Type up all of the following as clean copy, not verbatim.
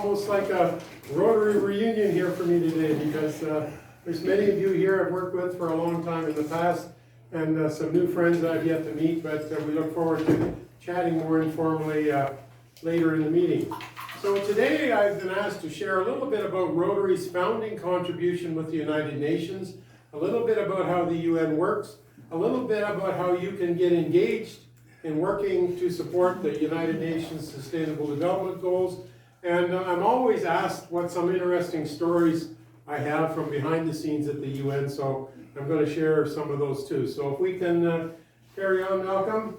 almost like a Rotary reunion here for me today, because there's many of you here I've worked with for a long time in the past, and some new friends I've yet to meet, but we look forward to chatting more informally later in the meeting. So today I've been asked to share a little bit about Rotary's founding contribution with the United Nations, a little bit about how the UN works, a little bit about how you can get engaged in working to support the United Nations Sustainable Development Goals. And I'm always asked what some interesting stories I have from behind the scenes at the UN, so I'm going to share some of those too. So if we can carry on, Malcolm.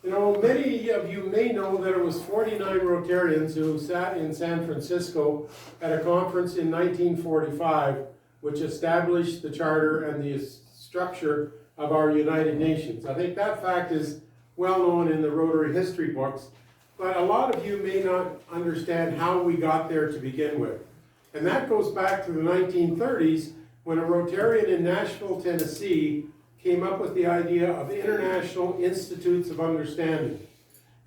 You know, many of you may know that it was 49 Rotarians who sat in San Francisco at a conference in 1945, which established the charter and the structure of our United Nations. I think that fact is well known in the Rotary history books, but a lot of you may not understand how we got there to begin with. And that goes back to the 1930s, when a Rotarian in Nashville, Tennessee, came up with the idea of International Institutes of Understanding.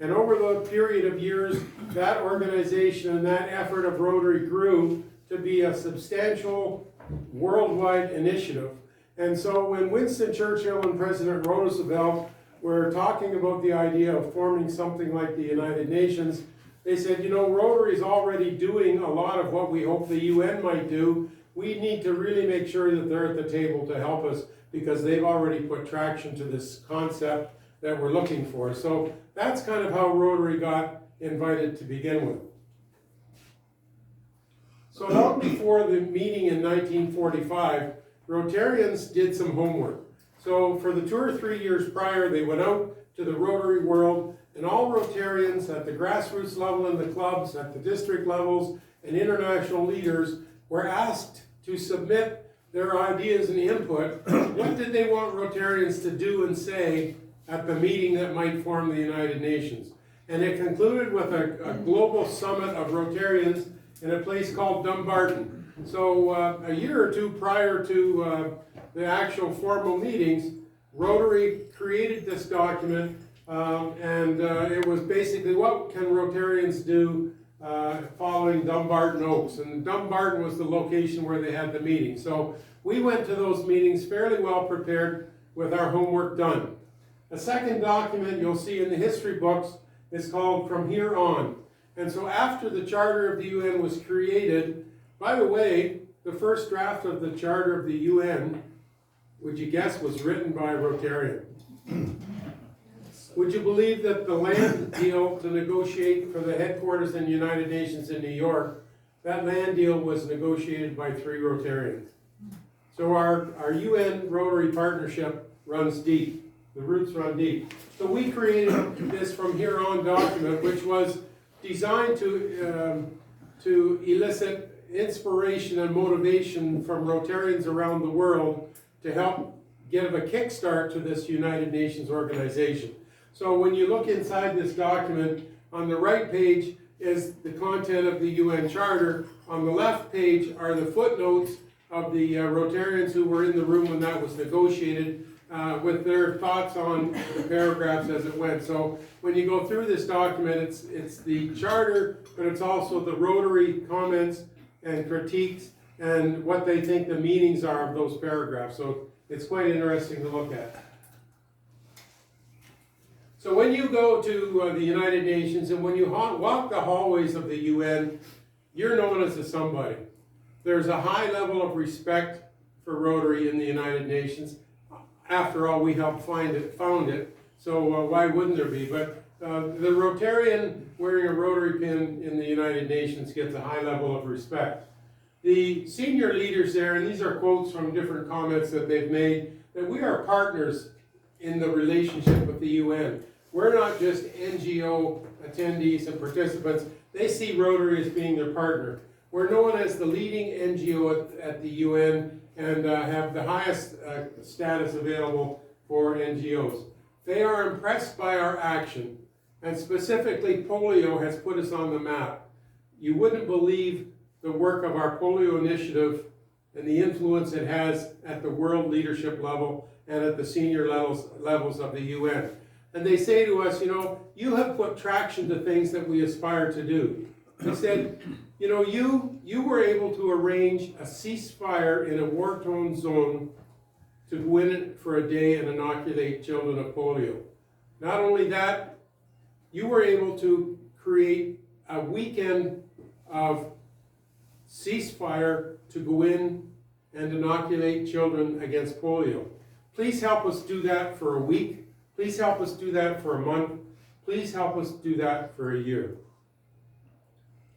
And over the period of years, that organization and that effort of Rotary grew to be a substantial worldwide initiative. And so when Winston Churchill and President Roosevelt were talking about the idea of forming something like the United Nations, they said, you know, Rotary is already doing a lot of what we hope the UN might do. We need to really make sure that they're at the table to help us, because they've already put traction to this concept that we're looking for. So that's kind of how Rotary got invited to begin with. So long before the meeting in 1945, Rotarians did some homework. So for the 2 or 3 years prior, they went out to the Rotary world, and all Rotarians at the grassroots level in the clubs, at the district levels, and international leaders were asked to submit their ideas and input. What did they want Rotarians to do and say at the meeting that might form the United Nations? And it concluded with a global summit of Rotarians in a place called Dumbarton. So a year or two prior to the actual formal meetings, Rotary created this document, and it was basically, what can Rotarians do following Dumbarton Oaks? And Dumbarton was the location where they had the meeting. So we went to those meetings fairly well prepared with our homework done. A second document you'll see in the history books is called From Here On. And so after the Charter of the UN was created, by the way, the first draft of the Charter of the UN, would you guess, was written by a Rotarian? Would you believe that the land deal to negotiate for the headquarters in the United Nations in New York, that land deal was negotiated by 3 Rotarians? So our UN Rotary partnership runs deep. The roots run deep. So we created this From Here On document, which was designed to elicit inspiration and motivation from Rotarians around the world to help give a kickstart to this United Nations organization. So when you look inside this document, on the right page is the content of the UN Charter. On the left page are the footnotes of the Rotarians who were in the room when that was negotiated, with their thoughts on the paragraphs as it went. So when you go through this document, it's the Charter, but it's also the Rotary comments and critiques and what they think the meanings are of those paragraphs. So it's quite interesting to look at. So when you go to the United Nations and when you walk the hallways of the UN, you're known as a somebody. There's a high level of respect for Rotary in the United Nations. After all, we helped found it, so why wouldn't there be? But the Rotarian wearing a Rotary pin in the United Nations gets a high level of respect. The senior leaders there, and these are quotes from different comments that they've made, that we are partners in the relationship with the UN. We're not just NGO attendees and participants. They see Rotary as being their partner. We're known as the leading NGO at the UN and have the highest status available for NGOs. They are impressed by our action, and specifically polio has put us on the map. You wouldn't believe the work of our polio initiative and the influence it has at the world leadership level and at the senior levels of the UN. And they say to us, you know, you have put traction to things that we aspire to do. They said, You know, you were able to arrange a ceasefire in a war-torn zone to go in for a day and inoculate children of polio. Not only that, you were able to create a weekend of ceasefire to go in and inoculate children against polio. Please help us do that for a week. Please help us do that for a month. Please help us do that for a year.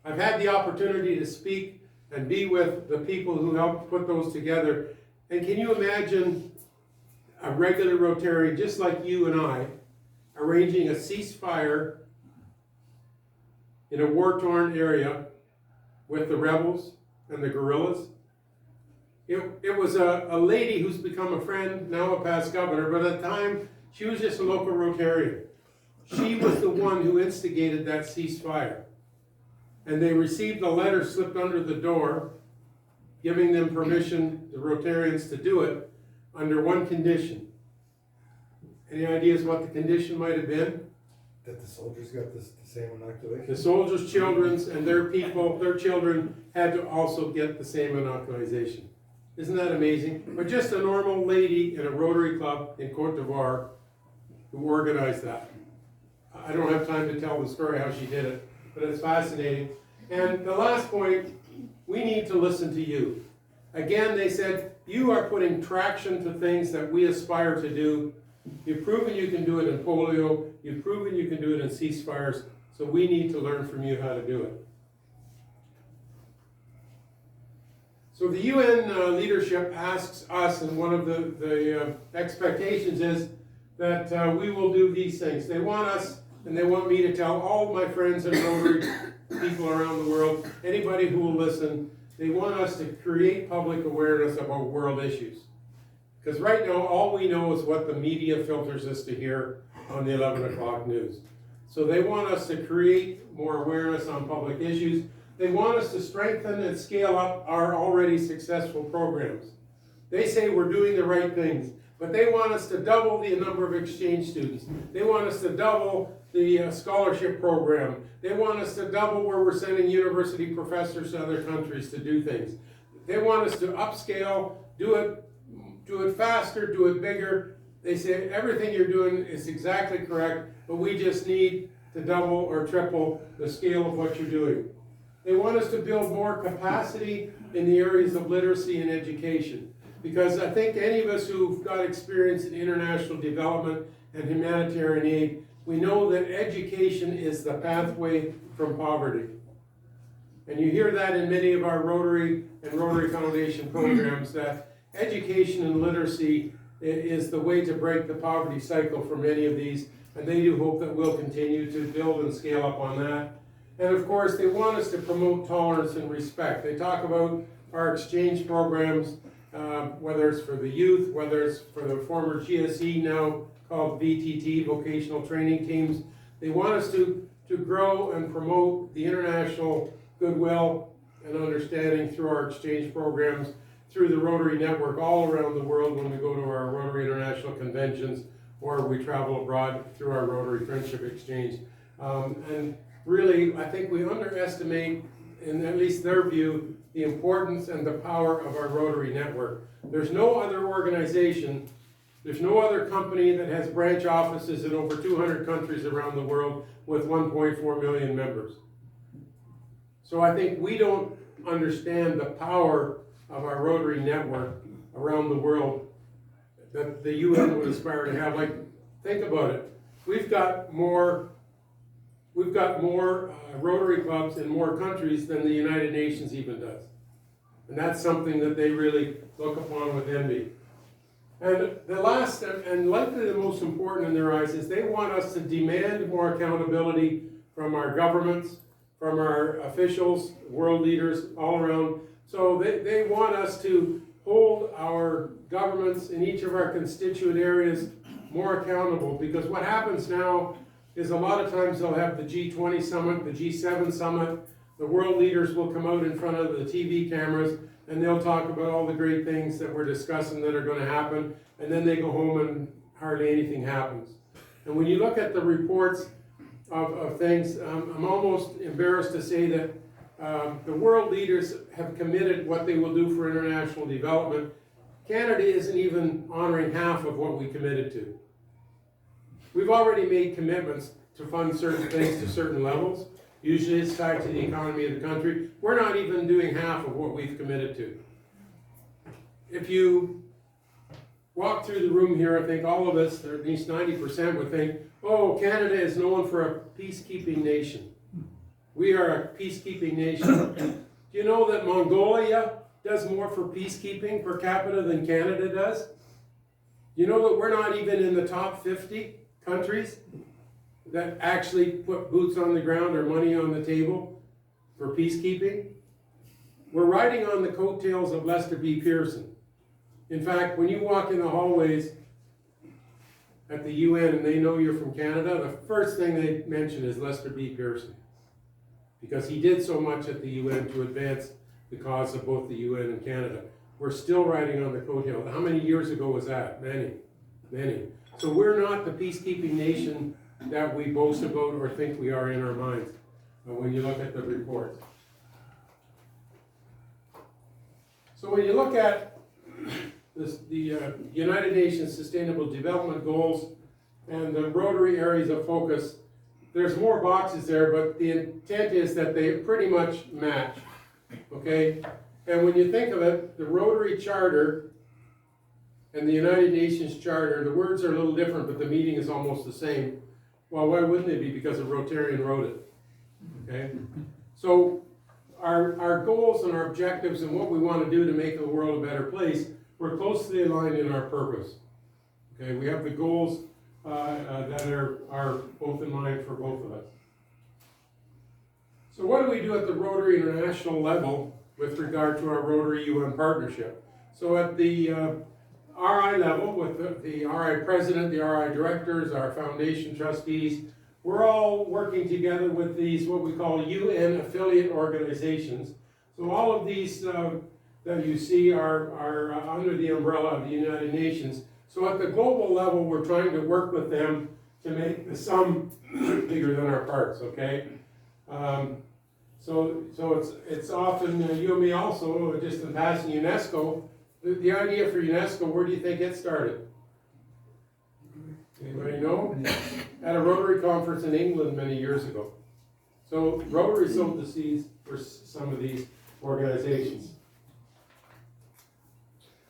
I've had the opportunity to speak and be with the people who helped put those together. And can you imagine a regular Rotarian, just like you and I, arranging a ceasefire in a war-torn area with the rebels and the guerrillas? It was a lady who's become a friend, now a past governor, but at the time, she was just a local Rotarian. She was the one who instigated that ceasefire. And they received a letter slipped under the door, giving them permission, the Rotarians, to do it, under one condition. Any ideas what the condition might have been? That the soldiers got the same inoculation? The soldiers' children and their people, their children, had to also get the same inoculation. Isn't that amazing? But just a normal lady in a Rotary Club in Cote d'Ivoire who organized that. I don't have time to tell the story how she did it, but it's fascinating. And the last point, we need to listen to you. Again, they said, you are putting traction to things that we aspire to do. You've proven you can do it in polio. You've proven you can do it in ceasefires. So we need to learn from you how to do it. So the UN leadership asks us, and one of the expectations is that we will do these things. They want us, and they want me to tell all my friends and Rotary people around the world, anybody who will listen, they want us to create public awareness about world issues. Because right now, all we know is what the media filters us to hear on the 11 o'clock news. So they want us to create more awareness on public issues. They want us to strengthen and scale up our already successful programs. They say we're doing the right things, but they want us to double the number of exchange students. They want us to double the scholarship program. They want us to double where we're sending university professors to other countries to do things. They want us to upscale, do it faster, do it bigger. They say everything you're doing is exactly correct, but we just need to double or triple the scale of what you're doing. They want us to build more capacity in the areas of literacy and education. Because I think any of us who've got experience in international development and humanitarian aid, we know that education is the pathway from poverty. And you hear that in many of our Rotary and Rotary Foundation programs, that education and literacy is the way to break the poverty cycle for many of these. And they do hope that we'll continue to build and scale up on that. And of course, they want us to promote tolerance and respect. They talk about our exchange programs, whether it's for the youth, whether it's for the former GSE, now called VTT, Vocational Training Teams. They want us to grow and promote the international goodwill and understanding through our exchange programs, through the Rotary Network all around the world when we go to our Rotary International Conventions or we travel abroad through our Rotary Friendship Exchange. And really, I think we underestimate, in at least their view, the importance and the power of our Rotary Network. There's no other organization, there's no other company that has branch offices in over 200 countries around the world with 1.4 million members. So I think we don't understand the power of our Rotary Network around the world that the UN would aspire to have. Like, think about it. We've got more Rotary clubs in more countries than the United Nations even does. And that's something that they really look upon with envy. And the last, and likely the most important in their eyes, is they want us to demand more accountability from our governments, from our officials, world leaders all around. So they want us to hold our governments in each of our constituent areas more accountable, because what happens now is a lot of times they'll have the G20 summit, the G7 summit, the world leaders will come out in front of the TV cameras and they'll talk about all the great things that we're discussing that are going to happen, and then they go home and hardly anything happens. And when you look at the reports of things, I'm almost embarrassed to say that the world leaders have committed what they will do for international development. Canada isn't even honoring half of what we committed to. We've already made commitments to fund certain things to certain levels. Usually it's tied to the economy of the country. We're not even doing half of what we've committed to. If you walk through the room here, I think all of us, or at least 90%, would think, oh, Canada is known for a peacekeeping nation. We are a peacekeeping nation. Do you know that Mongolia does more for peacekeeping per capita than Canada does? You know that we're not even in the top 50 countries that actually put boots on the ground or money on the table for peacekeeping? We're riding on the coattails of Lester B. Pearson. In fact, when you walk in the hallways at the UN and they know you're from Canada, the first thing they mention is Lester B. Pearson, because he did so much at the UN to advance the cause of both the UN and Canada. We're still riding on the coattails. How many years ago was that? Many, many. So we're not the peacekeeping nation that we boast about or think we are in our minds when you look at the reports. So when you look at the United Nations Sustainable Development Goals and the Rotary areas of focus, there's more boxes there, but the intent is that they pretty much match, okay? And when you think of it, the Rotary Charter and the United Nations Charter, the words are a little different, but the meaning is almost the same. Well, why wouldn't they be? Because a Rotarian wrote it, okay? So our goals and our objectives and what we want to do to make the world a better place, we're closely aligned in our purpose, okay? We have the goals that are both in mind for both of us. So what do we do at the Rotary International level with regard to our Rotary UN partnership? So at the RI level, with the RI president, the RI directors, our foundation trustees, we're all working together with these, what we call UN affiliate organizations. So all of these that you see are under the umbrella of the United Nations. So at the global level, we're trying to work with them to make the sum bigger than our parts, okay? So it's often, you and me also, just in passing UNESCO, the idea for UNESCO, where do you think it started? Anybody know? At a Rotary conference in England many years ago. So Rotary sowed the seeds for some of these organizations.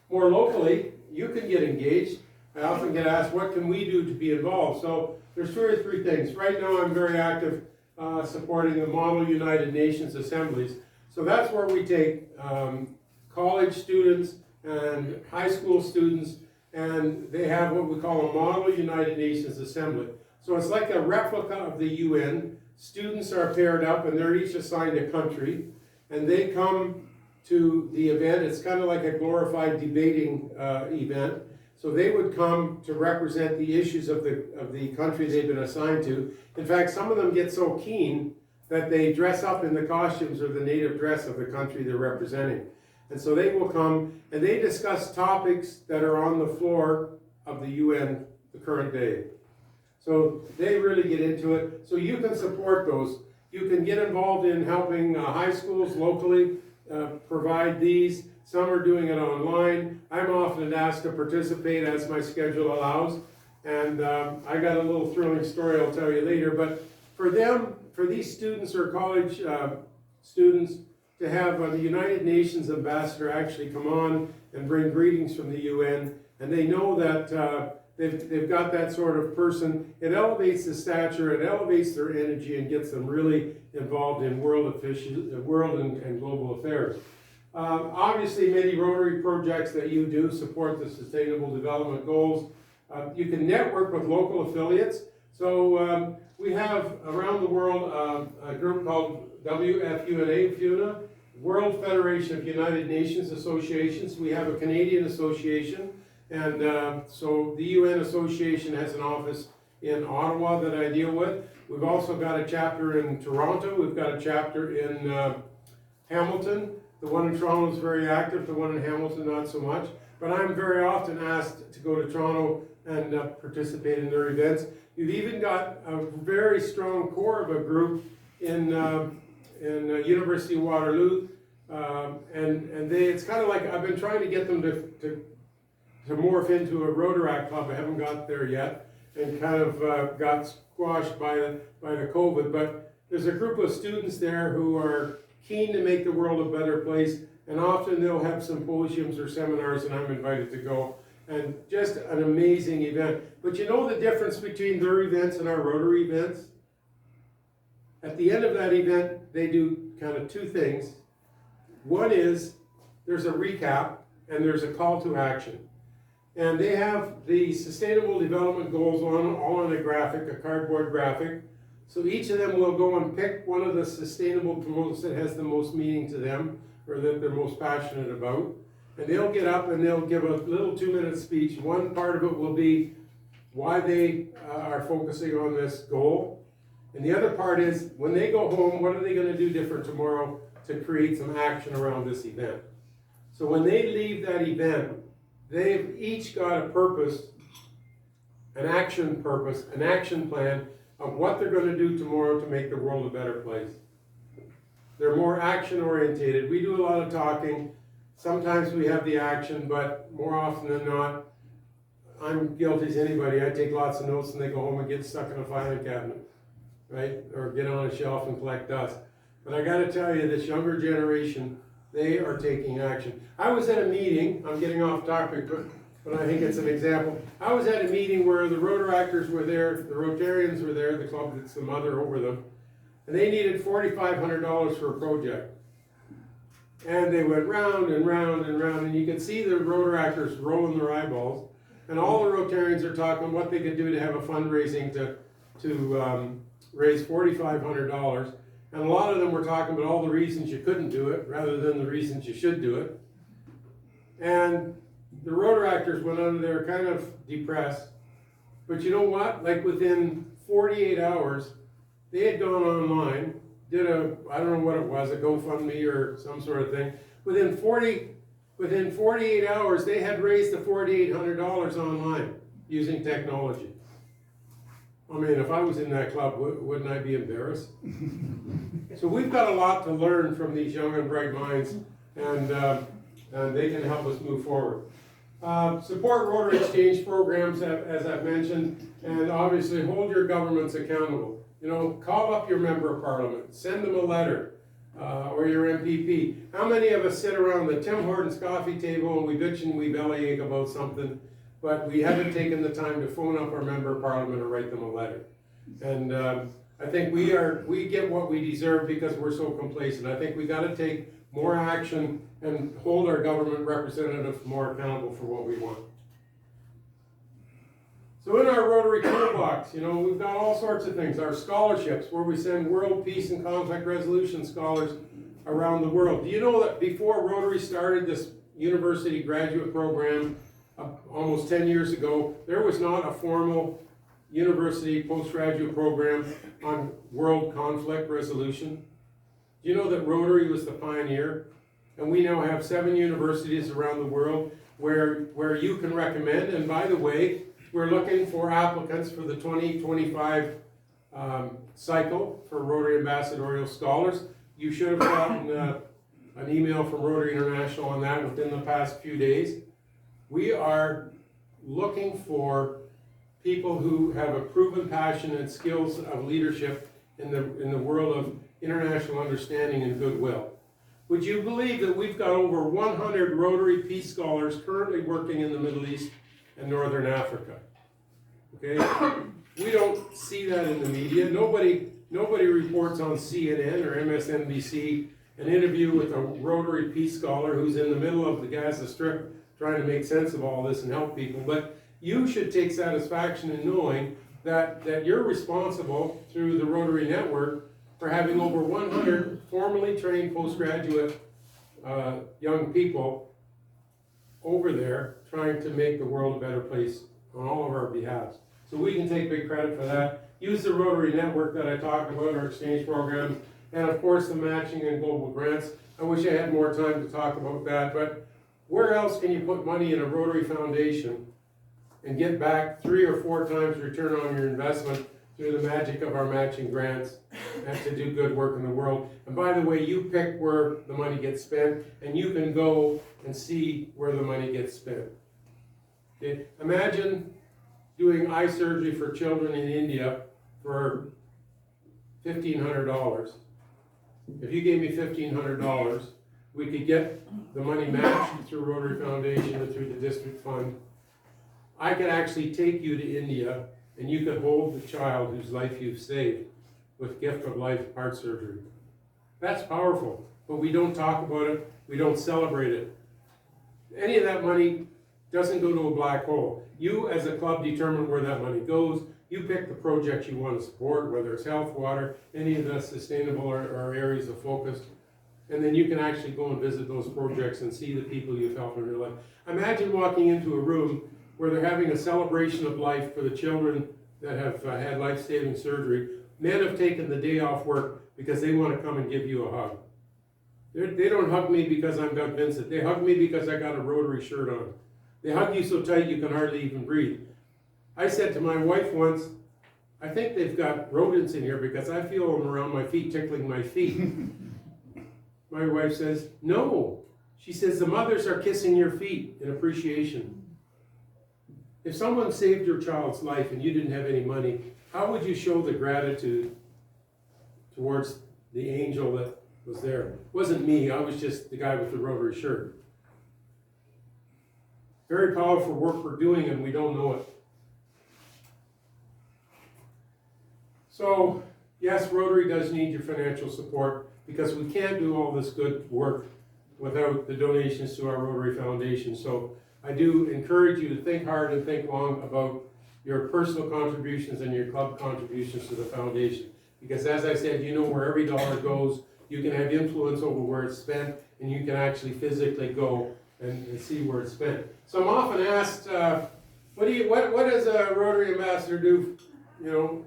More locally, you can get engaged. I often get asked, what can we do to be involved? So there's two or three things. Right now I'm very active supporting the Model United Nations Assemblies. So that's where we take college students and high school students, and they have what we call a Model United Nations Assembly. So it's like a replica of the UN. Students are paired up and they're each assigned a country, and they come to the event. It's kind of like a glorified debating event. So they would come to represent the issues of the country they've been assigned to. In fact, some of them get so keen that they dress up in the costumes or the native dress of the country they're representing. And so they will come and they discuss topics that are on the floor of the UN the current day. So they really get into it. So you can support those. You can get involved in helping high schools locally provide these. Some are doing it online. I'm often asked to participate as my schedule allows. And I got a little thrilling story I'll tell you later. But for them, for these students or college students, to have the United Nations ambassador actually come on and bring greetings from the UN, and they know that they've got that sort of person, it elevates the stature, it elevates their energy, and gets them really involved in world and global affairs. Obviously, many Rotary projects that you do support the Sustainable Development Goals. You can network with local affiliates. So we have around the world a group called WFUNA, World Federation of United Nations Associations. We have a Canadian association, and so the UN Association has an office in Ottawa that I deal with. We've also got a chapter in Toronto. We've got a chapter in Hamilton. The one in Toronto is very active, the one in Hamilton not so much. But I'm very often asked to go to Toronto and participate in their events. You've even got a very strong core of a group in in University of Waterloo, and it's kind of like I've been trying to get them to morph into a Rotaract club. I haven't got there yet, and kind of got squashed by the COVID. But there's a group of students there who are keen to make the world a better place, and often they'll have symposiums or seminars, and I'm invited to go. And just an amazing event. But you know the difference between their events and our Rotary events? At the end of that event, they do kind of two things. One is there's a recap and there's a call to action. And they have the Sustainable Development Goals all on a graphic, a cardboard graphic. So each of them will go and pick one of the sustainable goals that has the most meaning to them or that they're most passionate about. And they'll get up and they'll give a little 2-minute speech. One part of it will be why they are focusing on this goal. And the other part is when they go home, what are they going to do different tomorrow to create some action around this event? So when they leave that event, they've each got a purpose, an action plan of what they're going to do tomorrow to make the world a better place. They're more action orientated. We do a lot of talking. Sometimes we have the action, but more often than not, I'm guilty as anybody. I take lots of notes and they go home and get stuck in a filing cabinet, right? Or get on a shelf and collect dust. But I got to tell you, this younger generation, they are taking action. I was at a meeting, I'm getting off topic, but I think it's an example. I was at a meeting where the Rotaractors were there, the Rotarians were there, the club that's the mother over them, and they needed $4,500 for a project. And they went round and round and round, and you could see the Rotaractors rolling their eyeballs. And all the Rotarians are talking what they could do to have a fundraising to raise $4,500. And a lot of them were talking about all the reasons you couldn't do it, rather than the reasons you should do it. And the Rotaractors went under there kind of depressed. But you know what? Like within 48 hours, they had gone online, did I don't know what it was, a GoFundMe or some sort of thing. Within 48 hours, they had raised the $4,800 online using technology. I mean, if I was in that club, wouldn't I be embarrassed? So we've got a lot to learn from these young and bright minds, and they can help us move forward. Support Rotary Exchange programs, as I've mentioned, and obviously hold your governments accountable. You know, call up your member of parliament, send them a letter, or your MPP. How many of us sit around the Tim Hortons coffee table and we bitch and we bellyache about something, but we haven't taken the time to phone up our member of parliament or write them a letter? And I think we get what we deserve because we're so complacent. I think we got to take more action and hold our government representatives more accountable for what we want. So in our Rotary toolbox, you know, we've got all sorts of things. Our scholarships, where we send world peace and conflict resolution scholars around the world. Do you know that before Rotary started this university graduate program almost 10 years ago, there was not a formal university postgraduate program on world conflict resolution? Do you know that Rotary was the pioneer? And we now have 7 universities around the world where you can recommend. And by the way, we're looking for applicants for the 2025 cycle for Rotary Ambassadorial Scholars. You should have gotten an email from Rotary International on that within the past few days. We are looking for people who have a proven passion and skills of leadership in the world of international understanding and goodwill. Would you believe that we've got over 100 Rotary Peace Scholars currently working in the Middle East and Northern Africa? Okay, we don't see that in the media. Nobody reports on CNN or MSNBC an interview with a Rotary Peace Scholar who's in the middle of the Gaza Strip trying to make sense of all this and help people. But you should take satisfaction in knowing that you're responsible through the Rotary Network for having over 100 formally trained postgraduate young people over there trying to make the world a better place on all of our behalves. So we can take big credit for that. Use the Rotary Network that I talked about, our exchange programs, and of course the matching and global grants. I wish I had more time to talk about that, but where else can you put money in a Rotary Foundation and get back 3 or 4 times return on your investment through the magic of our matching grants and to do good work in the world. And by the way, you pick where the money gets spent, and you can go and see where the money gets spent. Okay? Imagine doing eye surgery for children in India for $1,500. If you gave me $1,500, we could get the money matched through Rotary Foundation or through the district fund. I could actually take you to India and you could hold the child whose life you've saved with gift of life heart surgery. That's powerful, but we don't talk about it, we don't celebrate it. Any of that money doesn't go to a black hole. You as a club determine where that money goes. You pick the projects you want to support, whether it's health, water, any of the sustainable or areas of focus. And then you can actually go and visit those projects and see the people you've helped in your life. Imagine walking into a room where they're having a celebration of life for the children that have had life-saving surgery. Men have taken the day off work because they want to come and give you a hug. They don't hug me because I'm Doug Vincent. They hug me because I got a Rotary shirt on. They hug you so tight you can hardly even breathe. I said to my wife once, I think they've got rodents in here because I feel them around my feet, tickling my feet. My wife says, no. She says, the mothers are kissing your feet in appreciation. If someone saved your child's life and you didn't have any money, how would you show the gratitude towards the angel that was there? It wasn't me, I was just the guy with the Rotary shirt. Very powerful work we're doing and we don't know it. So, yes, Rotary does need your financial support because we can't do all this good work without the donations to our Rotary Foundation. So I do encourage you to think hard and think long about your personal contributions and your club contributions to the foundation. Because as I said, you know where every dollar goes, you can have influence over where it's spent, and you can actually physically go and see where it's spent. So I'm often asked, what does a Rotary ambassador do? You know,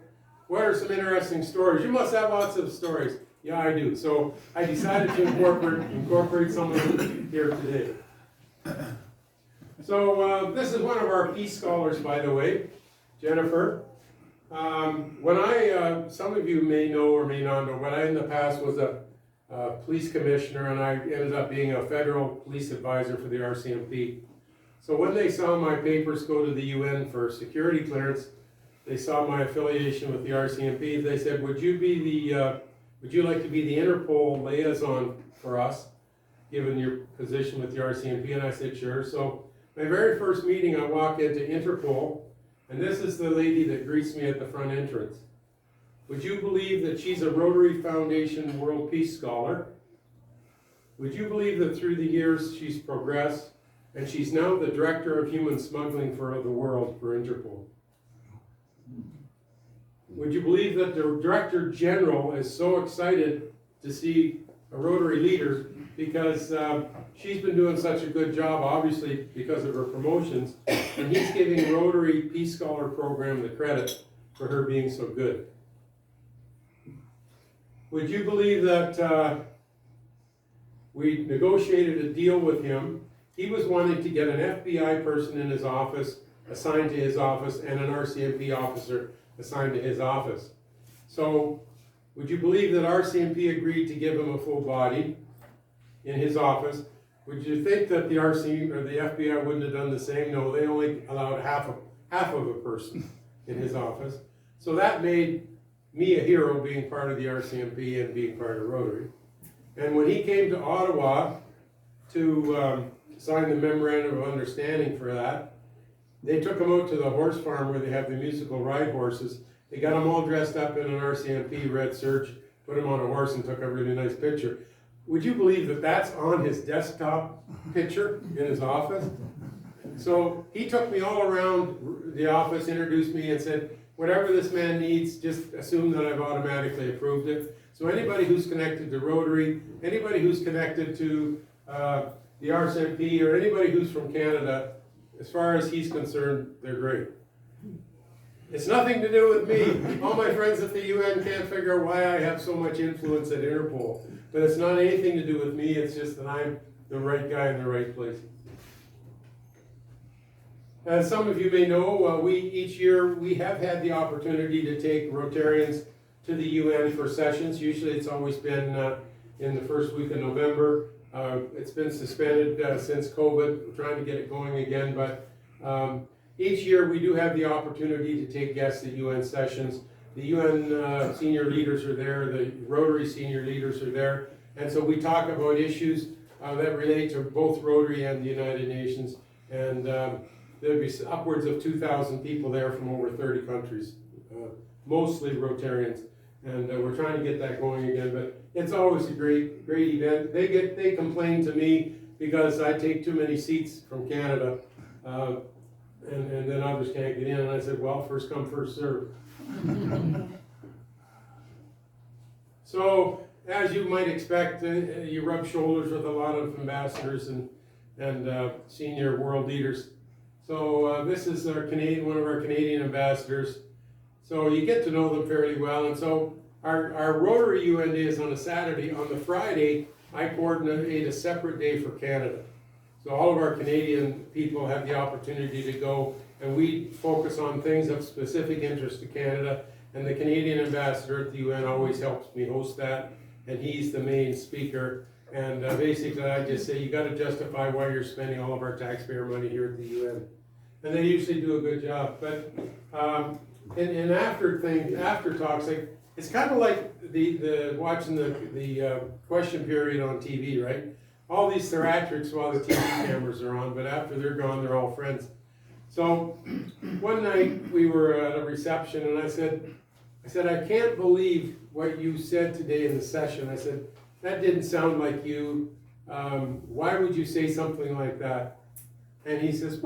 what are some interesting stories? You must have lots of stories. Yeah, I do. So I decided to incorporate some of them here today. So this is one of our Peace Scholars, by the way, Jennifer. Some of you may know or may not know, but I in the past was a police commissioner, and I ended up being a federal police advisor for the RCMP. So when they saw my papers go to the UN for security clearance, they saw my affiliation with the RCMP. They said, would you like to be the Interpol liaison for us, given your position with the RCMP? And I said, sure. So my very first meeting, I walk into Interpol, and this is the lady that greets me at the front entrance. Would you believe that she's a Rotary Foundation World Peace Scholar? Would you believe that through the years she's progressed, and she's now the Director of Human Smuggling for the world for Interpol? Would you believe that the Director General is so excited to see a Rotary leader because she's been doing such a good job, obviously because of her promotions, and he's giving Rotary Peace Scholar Program the credit for her being so good. Would you believe that we negotiated a deal with him? He was wanting to get an FBI person in his office, assigned to his office, and an RCMP officer assigned to his office. So, would you believe that RCMP agreed to give him a full body in his office? Would you think that the RC or the FBI wouldn't have done the same? No, they only allowed half of a person in his office. So that made me a hero being part of the RCMP and being part of Rotary. And when he came to Ottawa to sign the memorandum of understanding for that, they took him out to the horse farm where they have the musical ride horses. They got him all dressed up in an RCMP red serge, put him on a horse and took a really nice picture. Would you believe that that's on his desktop picture in his office? So he took me all around the office, introduced me and said, whatever this man needs, just assume that I've automatically approved it. So anybody who's connected to Rotary, anybody who's connected to the RCMP, or anybody who's from Canada, as far as he's concerned, they're great. It's nothing to do with me. All my friends at the UN can't figure out why I have so much influence at Interpol. But it's not anything to do with me, it's just that I'm the right guy in the right place. As some of you may know, each year we have had the opportunity to take Rotarians to the UN for sessions. Usually it's always been in the first week of November. It's been suspended since COVID. We're trying to get it going again, but each year we do have the opportunity to take guests at UN sessions. The UN senior leaders are there, the Rotary senior leaders are there, and so we talk about issues that relate to both Rotary and the United Nations, and there'll be upwards of 2,000 people there from over 30 countries, mostly Rotarians, and we're trying to get that going again, but it's always a great event. They complain to me because I take too many seats from Canada, and then others can't get in, and I said, well, first come, first serve. So, as you might expect, you rub shoulders with a lot of ambassadors and senior world leaders. So this is one of our Canadian ambassadors. So you get to know them fairly well. And so our Rotary UN Day is on a Saturday. On the Friday, I coordinate a separate day for Canada. So all of our Canadian people have the opportunity to go, and we focus on things of specific interest to Canada. And the Canadian ambassador at the UN always helps me host that, and he's the main speaker. And basically I just say, you gotta justify why you're spending all of our taxpayer money here at the UN. And they usually do a good job. But in after talks, like, it's kind of like the watching the question period on TV, right? All these theatrics while the TV cameras are on, but after they're gone, they're all friends. So one night we were at a reception, and I said, I can't believe what you said today in the session. I said, that didn't sound like you. Why would you say something like that? And he says,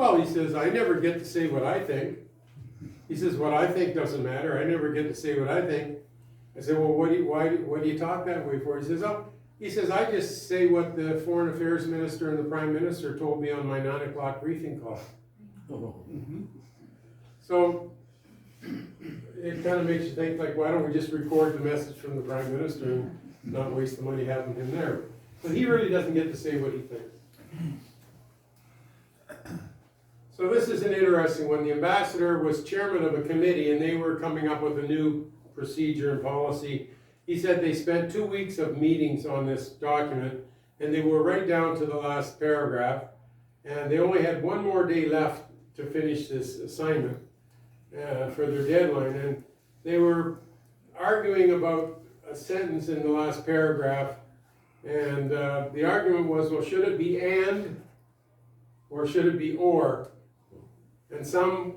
I never get to say what I think. He says, what I think doesn't matter. I never get to say what I think. I said, well, what do you talk that way for? He says, I just say what the Foreign Affairs Minister and the Prime Minister told me on my 9 o'clock briefing call. So it kind of makes you think, like, why don't we just record the message from the Prime Minister and not waste the money having him there? But he really doesn't get to say what he thinks. So this is an interesting one. The ambassador was chairman of a committee, and they were coming up with a new procedure and policy. He said they spent 2 weeks of meetings on this document, and they were right down to the last paragraph, and they only had one more day left to finish this assignment for their deadline, and they were arguing about a sentence in the last paragraph, and the argument was, well, should it be and, or should it be or? And some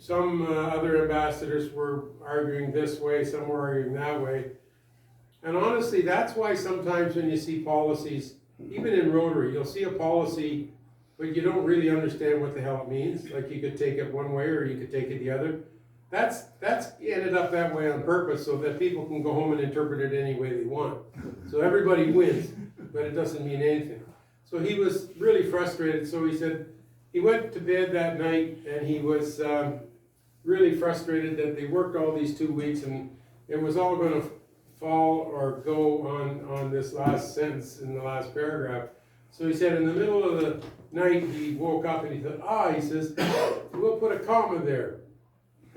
other ambassadors were arguing this way, some were arguing that way. And honestly, that's why sometimes when you see policies, even in Rotary, you'll see a policy, but you don't really understand what the hell it means. Like, you could take it one way or you could take it the other. That's ended up that way on purpose so that people can go home and interpret it any way they want. So everybody wins, but it doesn't mean anything. So he was really frustrated. So he said, he went to bed that night and he was really frustrated that they worked all these 2 weeks and it was all going to fall or go on this last sentence in the last paragraph. So he said in the middle of the night he woke up and he thought, he says, we'll put a comma there.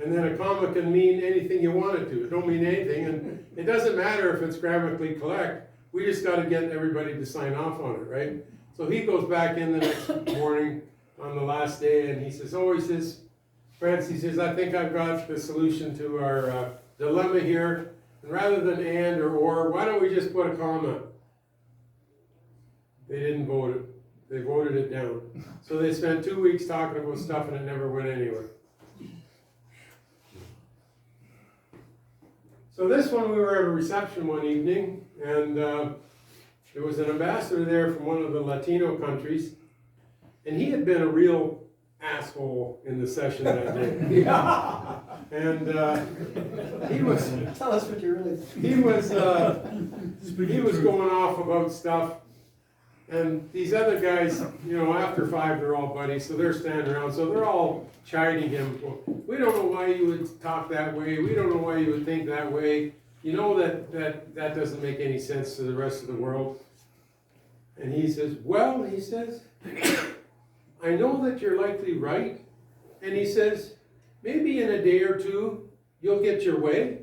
And then a comma can mean anything you want it to. It don't mean anything, and it doesn't matter if it's grammatically correct. We just got to get everybody to sign off on it, right? So he goes back in the next morning on the last day, and he says, Francis, he says, I think I've got the solution to our dilemma here. And rather than and or, why don't we just put a comma? They didn't vote it. They voted it down. So they spent 2 weeks talking about stuff, and it never went anywhere. So this one, we were at a reception one evening, and there was an ambassador there from one of the Latino countries, and he had been a real asshole in the session that day. Yeah. And he was. Tell us what you really think. He was going off about stuff, and these other guys, after 5 they're all buddies, so they're standing around, so they're all chiding him. We don't know why you would talk that way. We don't know why you would think that way. You know that doesn't make any sense to the rest of the world. And he says, well, I know that you're likely right, And he says, maybe in a day or two, you'll get your way.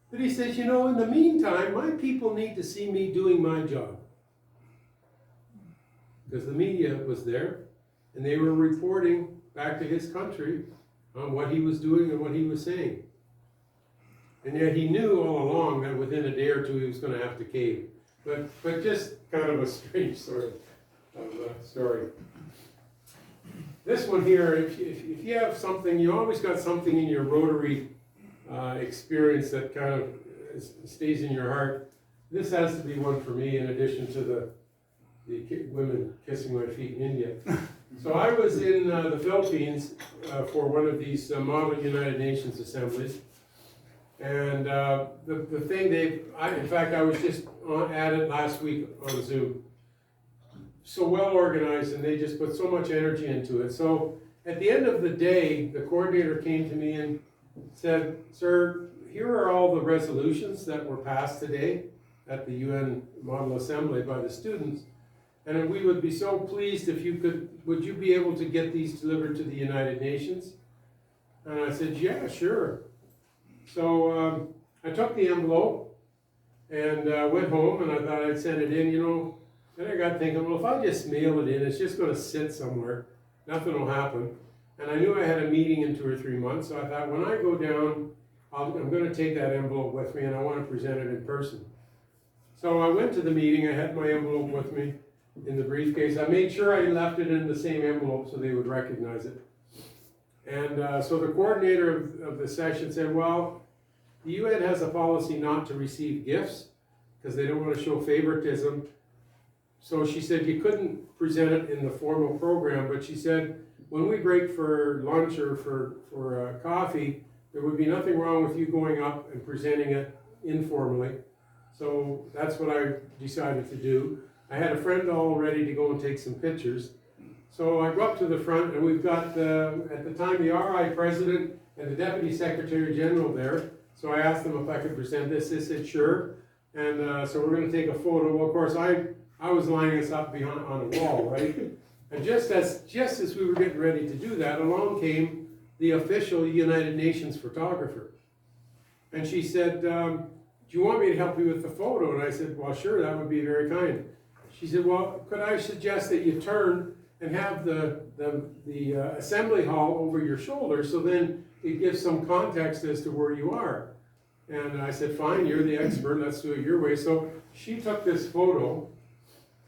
But he says, you know, in the meantime, my people need to see me doing my job. Because the media was there, and they were reporting back to his country on what he was doing and what he was saying. And yet he knew all along that within a day or two he was going to have to cave. But just kind of a strange sort of story. This one here, if you have something, you always got something in your Rotary experience that kind of stays in your heart. This has to be one for me, in addition to the women kissing my feet in India. So I was in the Philippines for one of these model United Nations assemblies. And the thing in fact, I was just at it last week on Zoom. So well organized, and they just put so much energy into it. So at the end of the day, the coordinator came to me and said, "Sir, here are all the resolutions that were passed today at the UN Model Assembly by the students. And we would be so pleased if would you be able to get these delivered to the United Nations?" And I said, "Yeah, sure." So I took the envelope and went home, and I thought I'd send it in, you know. Then I got thinking, well, if I just mail it in, it's just going to sit somewhere. Nothing will happen. And I knew I had a meeting in 2 or 3 months, so I thought when I go down, I'm going to take that envelope with me, and I want to present it in person. So I went to the meeting. I had my envelope with me in the briefcase. I made sure I left it in the same envelope so they would recognize it. And so the coordinator of the session said, well, the UN has a policy not to receive gifts because they don't want to show favoritism. So she said you couldn't present it in the formal program, but she said when we break for lunch or for coffee, there would be nothing wrong with you going up and presenting it informally. So that's what I decided to do. I had a friend all ready to go and take some pictures. So I go up to the front, and we've got, at the time, the RI president and the deputy secretary general there. So I asked them if I could present this. They said, sure. And so we're going to take a photo. Well, of course, I was lining us up behind on a wall, right? And just as we were getting ready to do that, along came the official United Nations photographer. And she said, do you want me to help you with the photo? And I said, well, sure, that would be very kind. She said, well, could I suggest that you turn and have the assembly hall over your shoulder, so then it gives some context as to where you are. And I said, fine, you're the expert, let's do it your way. So she took this photo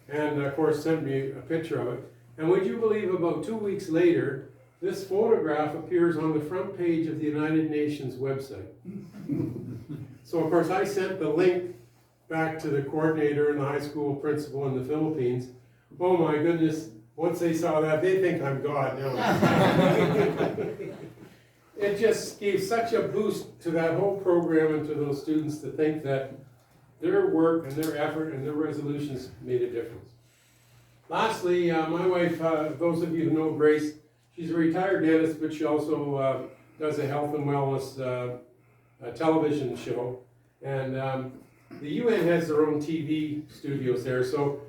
and of course sent me a picture of it. And would you believe about 2 weeks later, this photograph appears on the front page of the United Nations website. So of course I sent the link back to the coordinator and the high school principal in the Philippines. Oh my goodness, once they saw that, they think I'm God now. It just gave such a boost to that whole program and to those students to think that their work and their effort and their resolutions made a difference. Lastly, my wife, those of you who know Grace, she's a retired dentist, but she also does a health and wellness television show. And the UN has their own TV studios there, so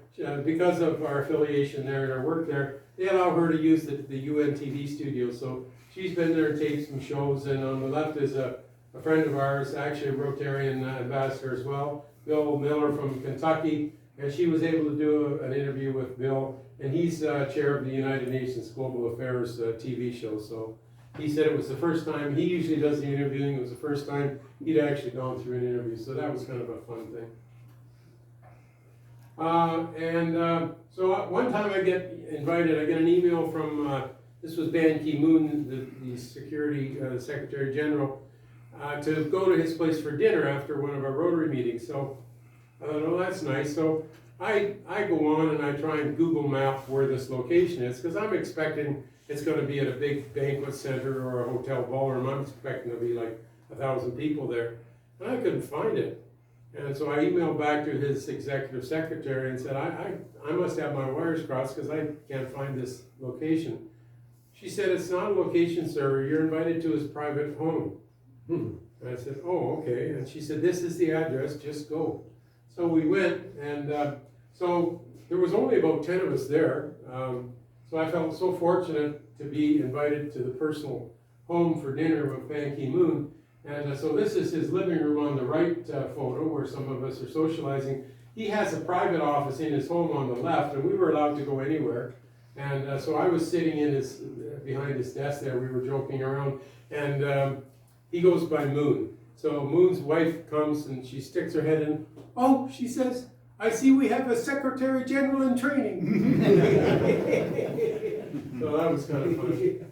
because of our affiliation there and our work there, they allow her to use the UN TV studio. So she's been there and taped some shows, and on the left is a friend of ours, actually a Rotarian ambassador as well, Bill Miller from Kentucky, and she was able to do an interview with Bill, and he's chair of the United Nations Global Affairs TV show. So he said it was the first time, he usually does the interviewing, it was the first time he'd actually gone through an interview, so that was kind of a fun thing. So one time I get invited, I get an email from, this was Ban Ki-moon, the Security Secretary General, to go to his place for dinner after one of our Rotary meetings. So I thought, oh, that's nice. So I go on and I try and Google map where this location is, because I'm expecting it's going to be at a big banquet center or a hotel ballroom. I'm expecting to be like 1,000 people there. And I couldn't find it. And so I emailed back to his executive secretary and said, I must have my wires crossed because I can't find this location. She said, it's not a location, sir. You're invited to his private home. And I said, oh, okay. And she said, this is the address, just go. So we went, and so there was only about 10 of us there. So I felt so fortunate to be invited to the personal home for dinner with Ban Ki-moon. And so this is his living room on the right photo where some of us are socializing. He has a private office in his home on the left, and we were allowed to go anywhere. And so I was sitting in his, behind his desk there, we were joking around, and he goes by Moon. So Moon's wife comes and she sticks her head in. Oh, she says, I see we have a Secretary General in training. So that was kind of fun.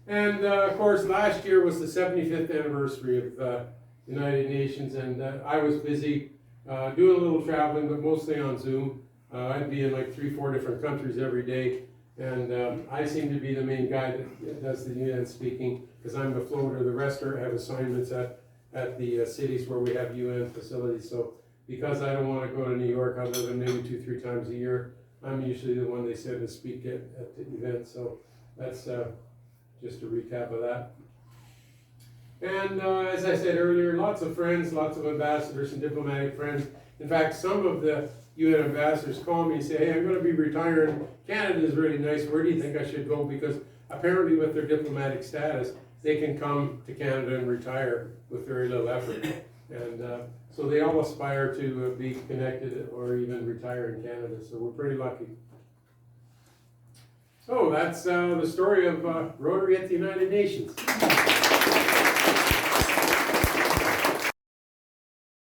And of course, last year was the 75th anniversary of the United Nations, and I was busy doing a little traveling, but mostly on Zoom. I'd be in like 3-4 different countries every day, and I seem to be the main guy that does the UN speaking, because I'm the floater. The rest have assignments at the cities where we have UN facilities. So because I don't want to go to New York other than maybe 2-3 times a year, I'm usually the one they send to speak at the event. So that's just a recap of that. And as I said earlier, lots of friends, lots of ambassadors and diplomatic friends. In fact, some of the UN ambassadors call me and say, hey, I'm going to be retiring. Canada is really nice. Where do you think I should go? Because apparently with their diplomatic status, they can come to Canada and retire with very little effort. And so they all aspire to be connected or even retire in Canada. So we're pretty lucky. So that's the story of Rotary at the United Nations.